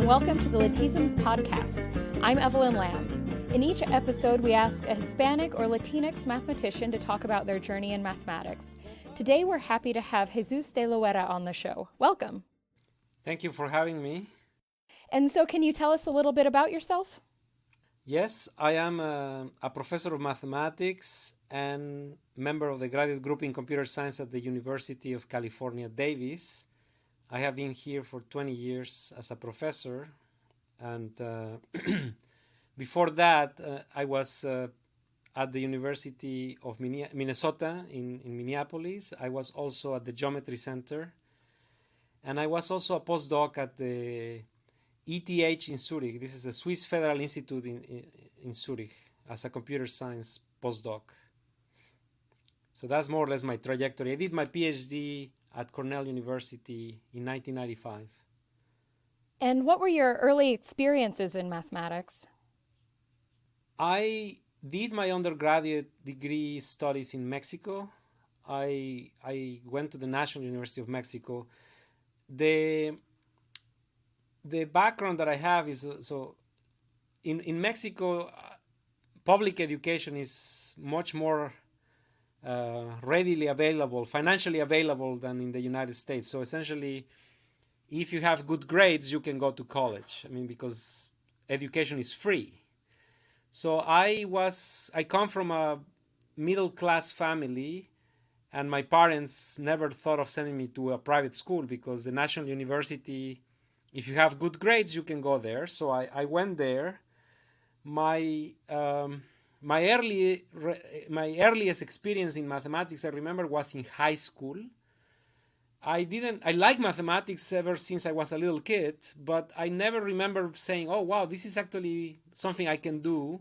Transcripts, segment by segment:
and welcome to the Lathisms podcast. I'm Evelyn Lamb. In each episode, we ask a Hispanic or Latinx mathematician to talk about their journey in mathematics. Today, we're happy to have Jesús de Loera on the show. Welcome. Thank you for having me. And so, can you tell us a little bit about yourself? Yes, I am a professor of mathematics and member of the graduate group in computer science at the University of California, Davis. I have been here for 20 years as a professor, and before that, I was at the University of Minnesota in Minneapolis. I was also at the Geometry Center, and I was also a postdoc at the ETH in Zurich. This is the Swiss Federal Institute in Zurich as a computer science postdoc. So that's more or less my trajectory. I did my PhD at Cornell University in 1995. And what were your early experiences in mathematics? I did my undergraduate degree studies in Mexico. I went to the National University of Mexico. The background that I have is, so in Mexico, public education is much more readily available, financially available than in the United States. So essentially, if you have good grades, you can go to college. I mean, because education is free. So I come from a middle-class family, and my parents never thought of sending me to a private school because the National University, if you have good grades, you can go there. So I went there. My earliest experience in mathematics, I remember, was in high school. I like mathematics ever since I was a little kid, but I never remember saying, oh, wow, this is actually something I can do,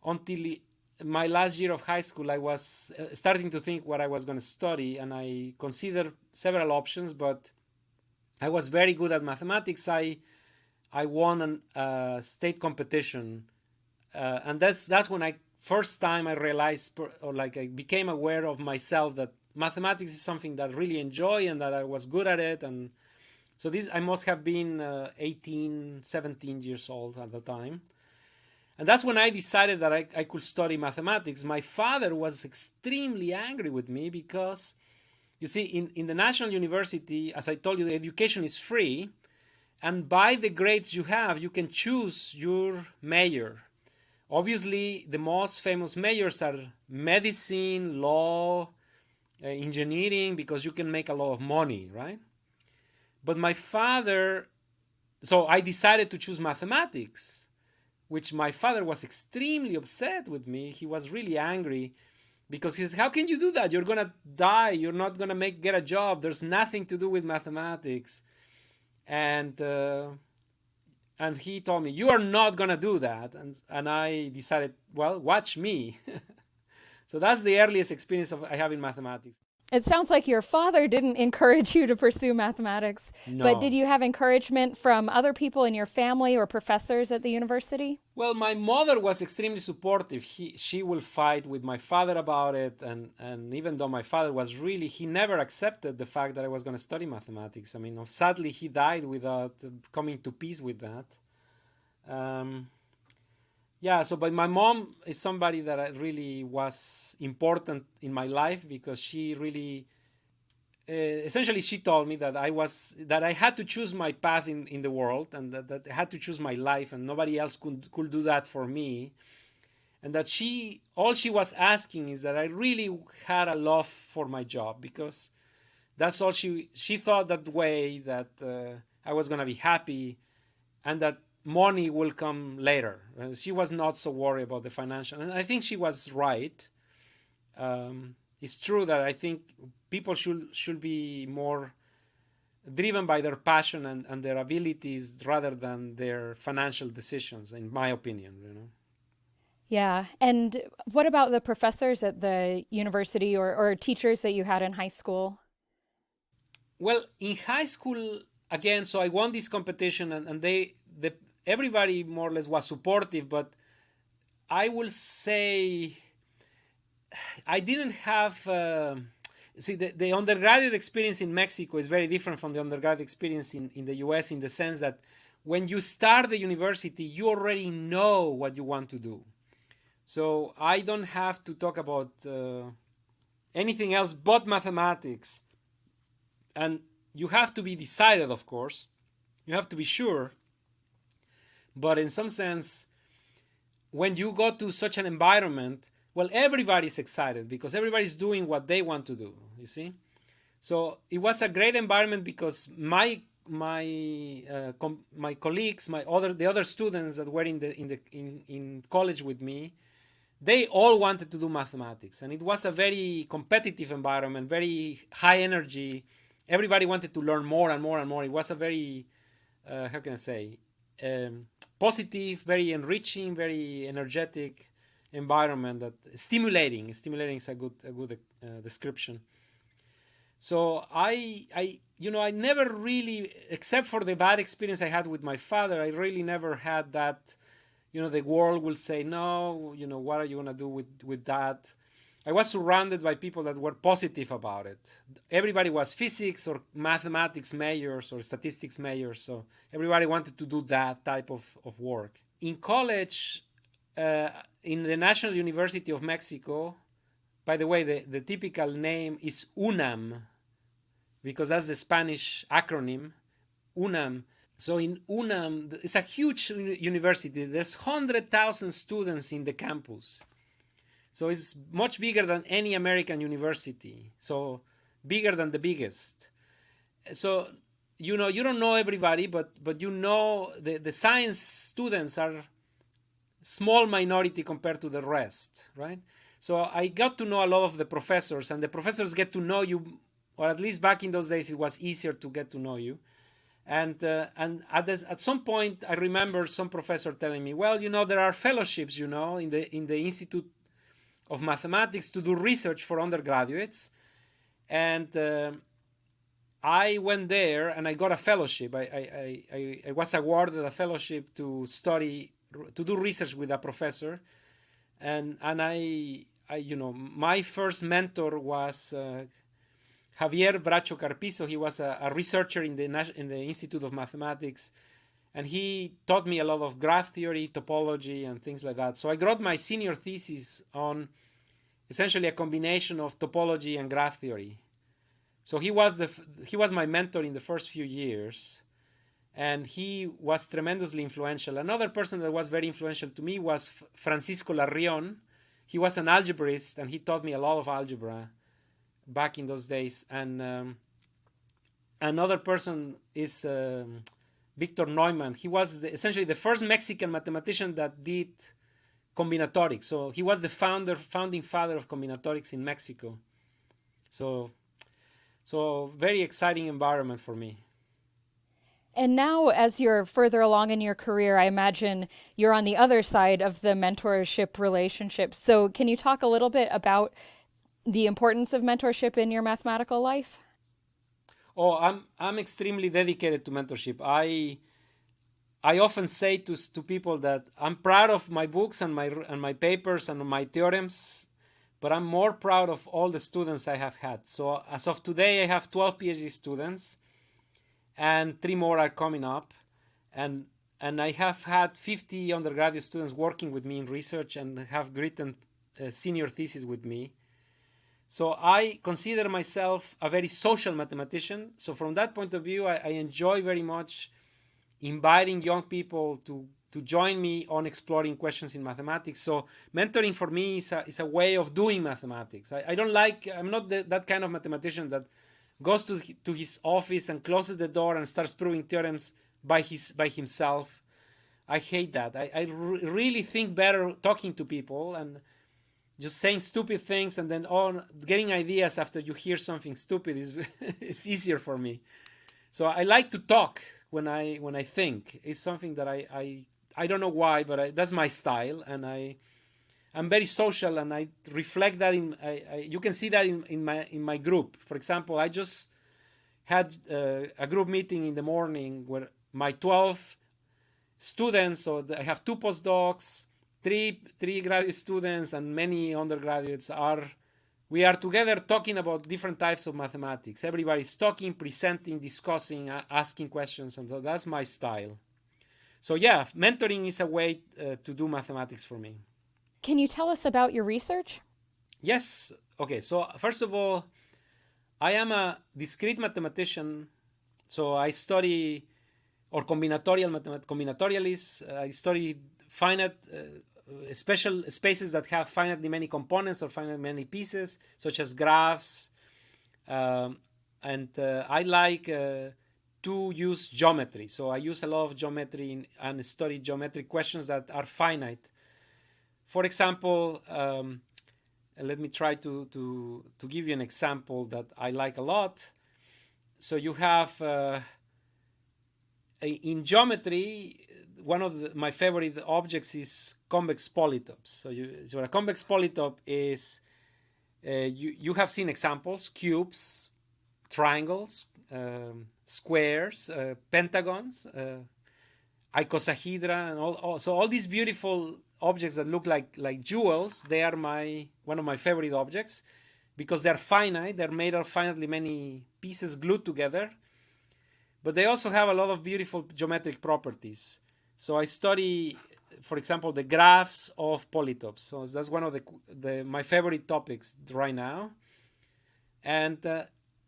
until my last year of high school. I was starting to think what I was going to study, and I considered several options, but I was very good at mathematics. I won a state competition, and that's when first time I realized, I became aware of myself that mathematics is something that I really enjoy and that I was good at it. And so I must have been 18, 17 years old at the time. And that's when I decided that I could study mathematics. My father was extremely angry with me because, you see, in the National University, as I told you, the education is free. And by the grades you have, you can choose your major. Obviously, the most famous majors are medicine, law, engineering, because you can make a lot of money, right? But my father, so I decided to choose mathematics, which my father was extremely upset with me. He was really angry because he said, how can you do that? You're going to die. You're not going to get a job. There's nothing to do with mathematics. And he told me, you are not going to do that. And I decided, well, watch me. So that's the earliest experience I have in mathematics. It sounds like your father didn't encourage you to pursue mathematics, No. But did you have encouragement from other people in your family or professors at the university? Well, my mother was extremely supportive. She will fight with my father about it. And even though my father was he never accepted the fact that I was going to study mathematics. I mean, sadly, he died without coming to peace with that. But my mom is somebody that really was important in my life because she really, essentially, she told me that I had to choose my path in the world, and that I had to choose my life, and nobody else could do that for me. And that all she was asking is that I really had a love for my job, because that's all she thought that way, that I was going to be happy, and that money will come later. She was not so worried about the financial, and I think she was right. It's true that I think people should be more driven by their passion and their abilities rather than their financial decisions, in my opinion, Yeah. And what about the professors at the university or teachers that you had in high school? Well, in high school, again, so I won this competition, and everybody more or less was supportive, but I will say I didn't have the undergraduate experience in Mexico is very different from the undergraduate experience in the US, in the sense that when you start the university, you already know what you want to do. So I don't have to talk about anything else but mathematics. And you have to be decided, of course. You have to be sure. But in some sense, when you go to such an environment, well, everybody's excited because everybody's doing what they want to do, you see? So it was a great environment because my colleagues, the other students that were in college with me, they all wanted to do mathematics, and it was a very competitive environment, very high energy. Everybody wanted to learn more and more and more. It was a very, how can I say, positive, very enriching, very energetic environment. That stimulating is a good description. So I never really, except for the bad experience I had with my father, I really never had that. The world will say, no, what are you going to do with that? I was surrounded by people that were positive about it. Everybody was physics or mathematics majors or statistics majors, so everybody wanted to do that type of work. In college, in the National University of Mexico, by the way, the typical name is UNAM, because that's the Spanish acronym, UNAM. So in UNAM, it's a huge university. There's 100,000 students in the campus. So it's much bigger than any American university. So bigger than the biggest. So, you don't know everybody, but the science students are small minority compared to the rest, right? So I got to know a lot of the professors, and the professors get to know you, or at least back in those days, it was easier to get to know you. And at some point, I remember some professor telling me, well, there are fellowships, in the Institute of Mathematics to do research for undergraduates. And I went there and I got a fellowship. I was awarded a fellowship to do research with a professor. And I my first mentor was Javier Bracho Carpizo. He was a researcher in the Institute of Mathematics, and he taught me a lot of graph theory, topology, and things like that. So I wrote my senior thesis on essentially a combination of topology and graph theory. So he was my mentor in the first few years, and he was tremendously influential. Another person that was very influential to me was Francisco Larrion. He was an algebraist, and he taught me a lot of algebra back in those days. And another person is Victor Neumann. He was essentially the first Mexican mathematician that did combinatorics. So he was the founding father of combinatorics in Mexico. So very exciting environment for me. And now, as you're further along in your career, I imagine you're on the other side of the mentorship relationship. So can you talk a little bit about the importance of mentorship in your mathematical life? Oh, I'm extremely dedicated to mentorship. I often say to people that I'm proud of my books and my papers and my theorems, but I'm more proud of all the students I have had. So as of today, I have 12 PhD students, and 3 more are coming up, and I have had 50 undergraduate students working with me in research and have written senior thesis with me. So I consider myself a very social mathematician. So from that point of view, I enjoy very much inviting young people to join me on exploring questions in mathematics. So mentoring for me is a way of doing mathematics. I'm not that kind of mathematician that goes to his office and closes the door and starts proving theorems by himself. I hate that. I really think better talking to people and just saying stupid things, and then getting ideas after you hear something stupid is easier for me. So I like to talk when I think. It's something that I don't know why, but that's my style, and I'm very social, and I reflect that you can see that in my group. For example, I just had a group meeting in the morning where my 12 students, so I have 2 postdocs, three graduate students, and many undergraduates we are together talking about different types of mathematics. Everybody's talking, presenting, discussing, asking questions, and so that's my style. So yeah, mentoring is a way to do mathematics for me. Can you tell us about your research? Yes. Okay, so first of all, I am a discrete mathematician. So I study, or combinatorialist. I study finite special spaces that have finitely many components or finitely many pieces, such as graphs. And I like to use geometry. So I use a lot of geometry and study geometric questions that are finite. For example, let me try to give you an example that I like a lot. So you have in geometry, one of my favorite objects is convex polytopes. So a convex polytope is you have seen examples: cubes, triangles, squares, pentagons, icosahedra, and so all these beautiful objects that look like jewels. They are one of my favorite objects because they're finite. They're made of finitely many pieces glued together, but they also have a lot of beautiful geometric properties. So I study, for example, the graphs of polytopes. So that's one of my favorite topics right now. And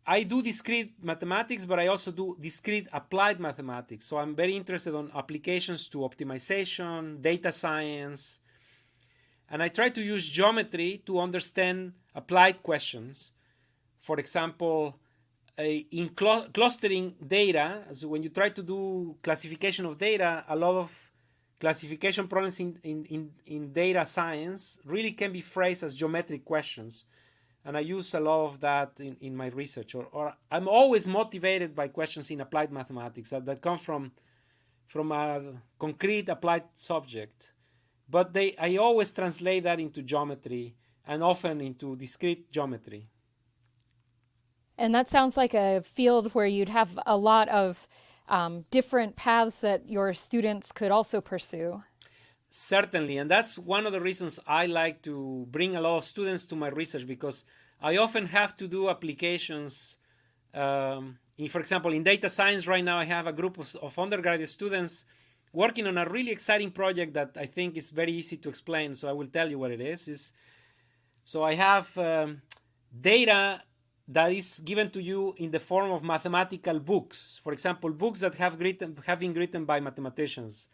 I do discrete mathematics, but I also do discrete applied mathematics. So I'm very interested on applications to optimization, data science, and I try to use geometry to understand applied questions. For example, in clustering data, so when you try to do classification of data, a lot of classification problems in data science really can be phrased as geometric questions. And I use a lot of that in my research. Or I'm always motivated by questions in applied mathematics that come from a concrete applied subject. But I always translate that into geometry and often into discrete geometry. And that sounds like a field where you'd have a lot of different paths that your students could also pursue. Certainly, and that's one of the reasons I like to bring a lot of students to my research, because I often have to do applications. For example, in data science right now, I have a group of undergraduate students working on a really exciting project that I think is very easy to explain, so I will tell you what it is. So I have data that is given to you in the form of mathematical books. For example, books that have been written by mathematicians.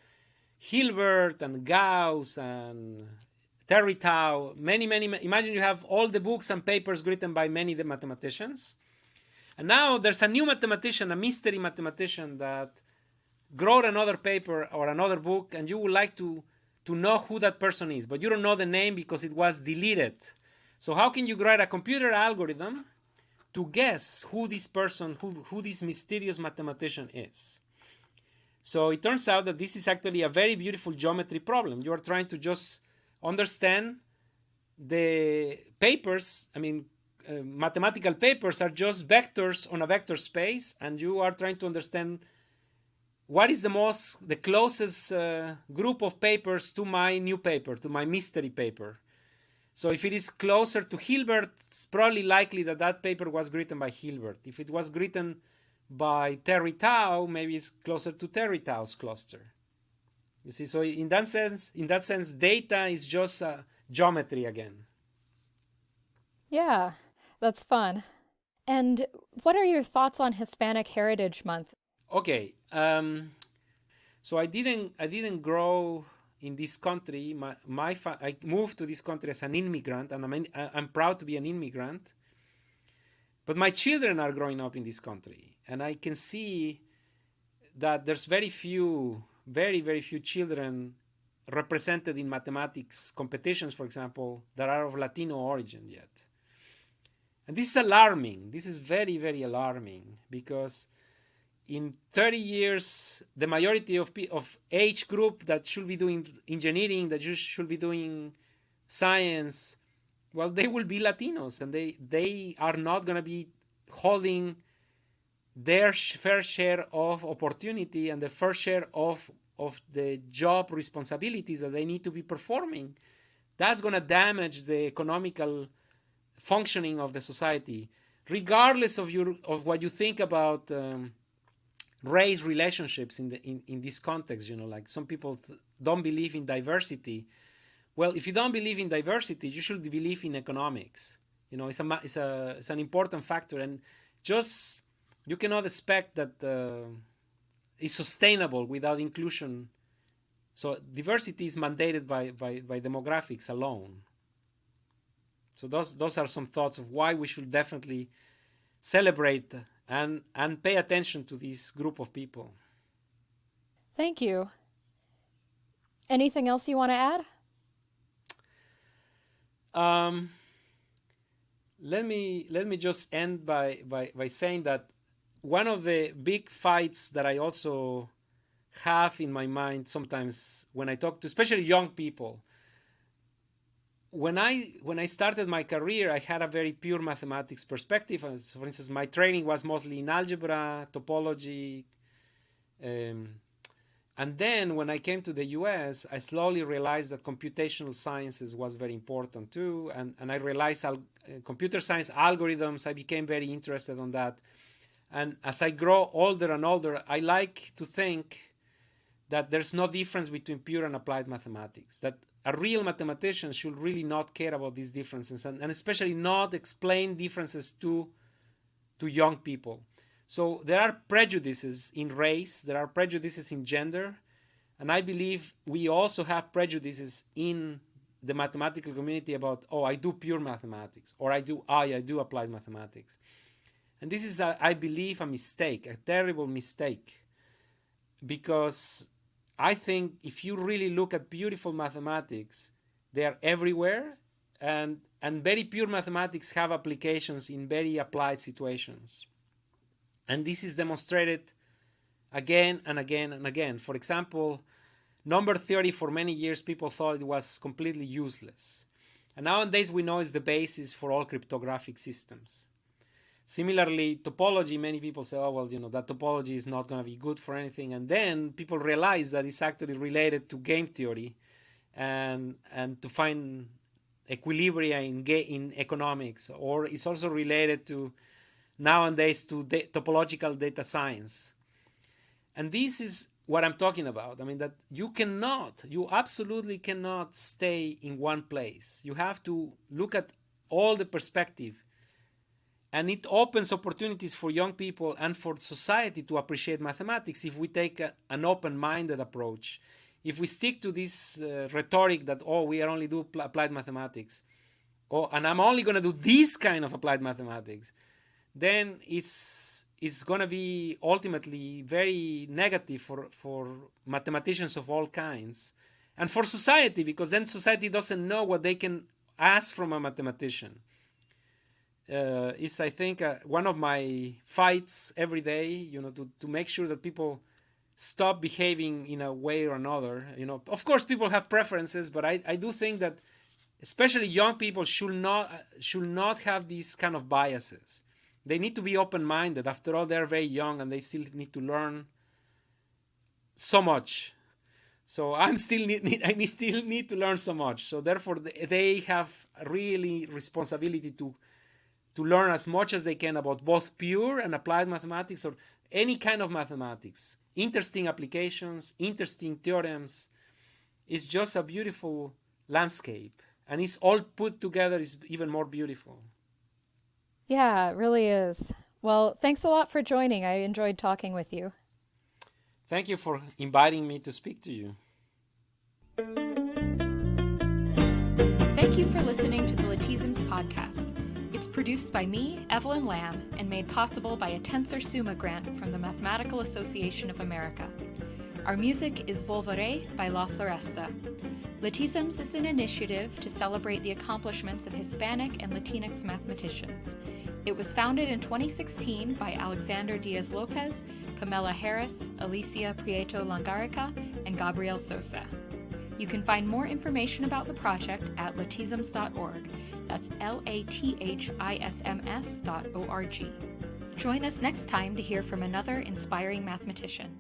Hilbert and Gauss and Terry Tao, many. Imagine you have all the books and papers written by many the mathematicians. And now there's a new mathematician, a mystery mathematician that wrote another paper or another book, and you would like to know who that person is, but you don't know the name because it was deleted. So how can you write a computer algorithm to guess who this person, who this mysterious mathematician is? So it turns out that this is actually a very beautiful geometry problem. You are trying to just understand the papers. I mean, mathematical papers are just vectors on a vector space, and you are trying to understand what is the closest group of papers to my new paper, to my mystery paper. So if it is closer to Hilbert, it's probably likely that paper was written by Hilbert. If it was written by Terry Tao, maybe it's closer to Terry Tao's cluster. You see, so in that sense, data is just geometry again. Yeah, that's fun. And what are your thoughts on Hispanic Heritage Month? Okay, so I didn't grow in this country. I moved to this country as an immigrant, and I'm proud to be an immigrant. But my children are growing up in this country, and I can see that there's very very few children represented in mathematics competitions, for example, that are of Latino origin yet. And this is alarming. This is very, very alarming, because in 30 years, the majority of age group that should be doing engineering, that should be doing science, well, they will be Latinos, and they are not going to be holding their fair share of opportunity and the fair share of the job responsibilities that they need to be performing. That's going to damage the economical functioning of the society, regardless of what you think about race relationships in this context. Like some people don't believe in diversity. Well, if you don't believe in diversity, you should believe in economics. It's an important factor, and just you cannot expect that it's sustainable without inclusion. So diversity is mandated by demographics alone. So those are some thoughts of why we should definitely celebrate and pay attention to this group of people. Thank you. Anything else you want to add? Let me just end by saying that one of the big fights that I also have in my mind sometimes when I talk to especially young people, when I started my career, I had a very pure mathematics perspective. As for instance, my training was mostly in algebra, topology, and then when I came to the US, I slowly realized that computational sciences was very important too, and I realized computer science algorithms, I became very interested on that. And as I grow older and older, I like to think that there's no difference between pure and applied mathematics, that a real mathematician should really not care about these differences, and especially not explain differences to young people. So there are prejudices in race, there are prejudices in gender, and I believe we also have prejudices in the mathematical community about, I do pure mathematics, or I do applied mathematics. And this is, I believe, a mistake, a terrible mistake, because I think if you really look at beautiful mathematics, they are everywhere, and very pure mathematics have applications in very applied situations. And this is demonstrated again and again and again. For example, number theory, for many years, people thought it was completely useless. And nowadays, we know it's the basis for all cryptographic systems. Similarly, topology, many people say, that topology is not going to be good for anything. And then people realize that it's actually related to game theory and to find equilibria in economics. Or it's also related to, nowadays, to topological data science. And this is what I'm talking about. I mean, that you absolutely cannot stay in one place. You have to look at all the perspective. And it opens opportunities for young people and for society to appreciate mathematics if we take an open-minded approach. If we stick to this rhetoric that, we only do applied mathematics, and I'm only going to do this kind of applied mathematics, then it's going to be ultimately very negative for mathematicians of all kinds. And for society, because then society doesn't know what they can ask from a mathematician. Is, I think, one of my fights every day, to make sure that people stop behaving in a way or another. Of course, people have preferences, but I do think that especially young people should not have these kind of biases. They need to be open-minded. After all, they're very young and they still need to learn so much. So I still need to learn so much. So therefore, they have really responsibility to learn as much as they can about both pure and applied mathematics or any kind of mathematics. Interesting applications, interesting theorems. It's just a beautiful landscape. And it's all put together is even more beautiful. Yeah, it really is. Well, thanks a lot for joining. I enjoyed talking with you. Thank you for inviting me to speak to you. Thank you for listening to the Lathisms podcast. It's produced by me, Evelyn Lamb, and made possible by a Tensor Summa grant from the Mathematical Association of America. Our music is Volvere by La Floresta. Lathisms is an initiative to celebrate the accomplishments of Hispanic and Latinx mathematicians. It was founded in 2016 by Alexander Diaz-Lopez, Pamela Harris, Alicia Prieto Langarica, and Gabriel Sosa. You can find more information about the project at lathisms.org. That's LATHISMS.org. Join us next time to hear from another inspiring mathematician.